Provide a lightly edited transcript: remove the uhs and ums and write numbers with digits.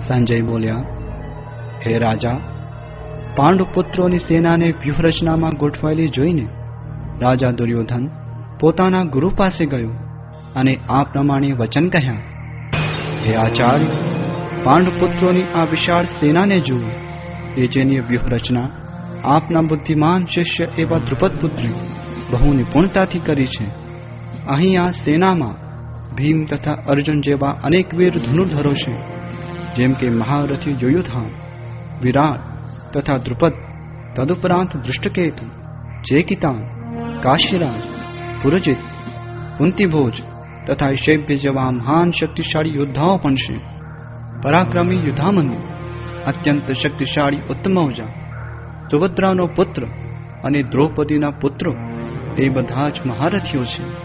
સંજય બોલ્યા, હે રાજા, પાંડુપુત્રોની સેનાને વ્યૂહરચનામાં ગોઠવાયેલી જોઈને રાજા દુર્યોધન પોતાના ગુરુ પાસે ગયો અને આ પ્રમાણે વચન કહ્યા, હે આચાર્ય, પાંડુપુત્રોની આ વિશાળ સેનાને જુઓ, એ જેની વ્યૂહરચના આપના બુદ્ધિમાન શિષ્ય એવા દ્રુપદપુત્રે બહુ નિપુણતાથી કરી છે. અહીં આ સેનામાં ભીમ તથા અર્જુન જેવા અનેક વીર ધનુર્ધરો છે, જેમ કે મહારથી યુયુધાન, વિરાટ તથા દ્રુપદ, તદુપરાંત દૃષ્ટકેતુ, ચેકિતાન, કાશીરાજ, પુરજીત, કુંતીભોજ તથા શૈબ્ય જેવા મહાન શક્તિશાળી યોદ્ધાઓ પણ છે. પરાક્રમી યુદ્ધામન્યુ, અત્યંત શક્તિશાળી ઉત્તમૌજા, સુભદ્રાનો પુત્ર અને દ્રૌપદીના પુત્રો એ બધા જ મહારથીઓ છે.